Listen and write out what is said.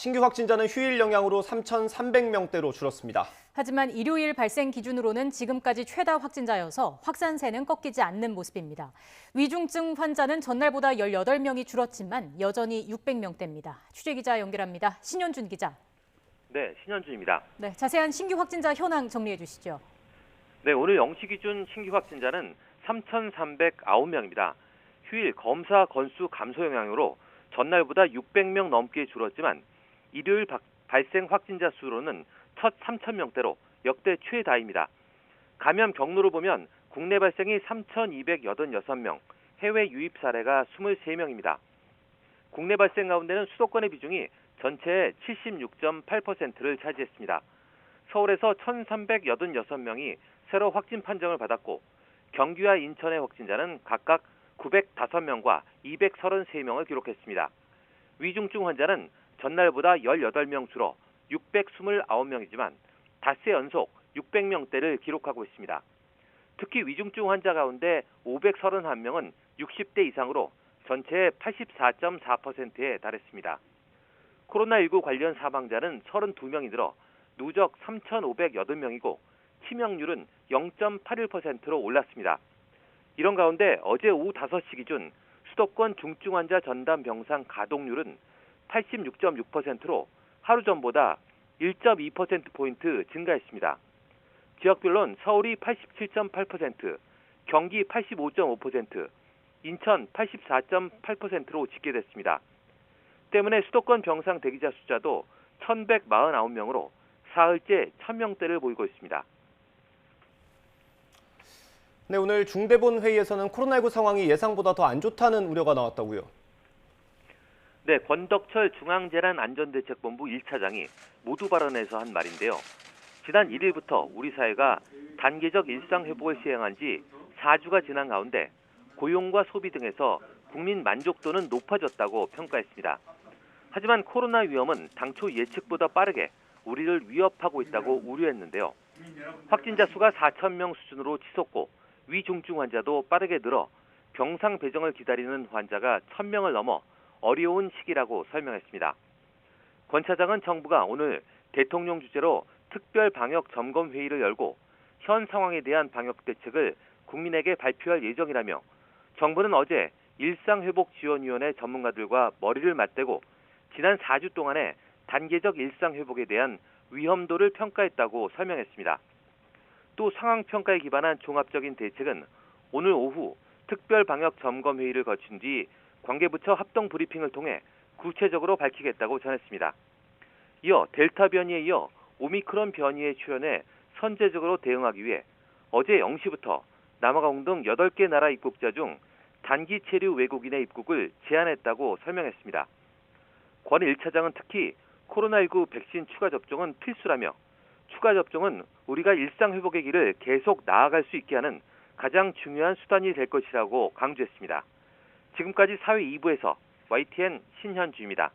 신규 확진자는 휴일 영향으로 3,300명대로 줄었습니다. 하지만 일요일 발생 기준으로는 지금까지 최다 확진자여서 확산세는 꺾이지 않는 모습입니다. 위중증 환자는 전날보다 18명이 줄었지만 여전히 600명대입니다. 취재기자 연결합니다. 신현준 기자. 네, 신현준입니다. 네, 자세한 신규 확진자 현황 정리해 주시죠. 네, 오늘 0시 기준 신규 확진자는 3,309명입니다. 휴일 검사 건수 감소 영향으로 전날보다 600명 넘게 줄었지만 일요일 발생 확진자 수로는 첫 3,000명대로 역대 최다입니다. 감염 경로로 보면 국내 발생이 3,286명, 해외 유입 사례가 23명입니다. 국내 발생 가운데는 수도권의 비중이 전체의 76.8%를 차지했습니다. 서울에서 1,386명이 새로 확진 판정을 받았고 경기와 인천의 확진자는 각각 905명과 233명을 기록했습니다. 위중증 환자는 전날보다 18명 줄어 629명이지만 닷새 연속 600명대를 기록하고 있습니다. 특히 위중증 환자 가운데 531명은 60대 이상으로 전체의 84.4%에 달했습니다. 코로나19 관련 사망자는 32명이 늘어 누적 3,580명이고 치명률은 0.81%로 올랐습니다. 이런 가운데 어제 오후 5시 기준 수도권 중증 환자 전담 병상 가동률은 86.6%로 하루 전보다 1.2%포인트 증가했습니다. 지역별로는 서울이 87.8%, 경기 85.5%, 인천 84.8%로 집계됐습니다. 때문에 수도권 병상 대기자 숫자도 1,149명으로 사흘째 1,000명대를 보이고 있습니다. 네, 오늘 중대본 회의에서는 코로나19 상황이 예상보다 더 안 좋다는 우려가 나왔다고요. 네, 권덕철 중앙재난안전대책본부 1차장이 모두 발언에서 한 말인데요. 지난 1일부터 우리 사회가 단계적 일상회복을 시행한 지 4주가 지난 가운데 고용과 소비 등에서 국민 만족도는 높아졌다고 평가했습니다. 하지만 코로나 위험은 당초 예측보다 빠르게 우리를 위협하고 있다고 우려했는데요. 확진자 수가 4,000명 수준으로 치솟고 위중증 환자도 빠르게 늘어 병상 배정을 기다리는 환자가 1,000명을 넘어 어려운 시기라고 설명했습니다. 권 차장은 정부가 오늘 대통령 주재로 특별 방역 점검 회의를 열고 현 상황에 대한 방역 대책을 국민에게 발표할 예정이라며 정부는 어제 일상회복지원위원회 전문가들과 머리를 맞대고 지난 4주 동안의 단계적 일상회복에 대한 위험도를 평가했다고 설명했습니다. 또 상황평가에 기반한 종합적인 대책은 오늘 오후 특별 방역 점검 회의를 거친 뒤 관계부처 합동 브리핑을 통해 구체적으로 밝히겠다고 전했습니다. 이어 델타 변이에 이어 오미크론 변이의 출현에 선제적으로 대응하기 위해 어제 0시부터 남아공 등 8개 나라 입국자 중 단기 체류 외국인의 입국을 제한했다고 설명했습니다. 권 1차장은 특히 코로나19 백신 추가 접종은 필수라며 추가 접종은 우리가 일상회복의 길을 계속 나아갈 수 있게 하는 가장 중요한 수단이 될 것이라고 강조했습니다. 지금까지 사회 2부에서 YTN 신현주입니다.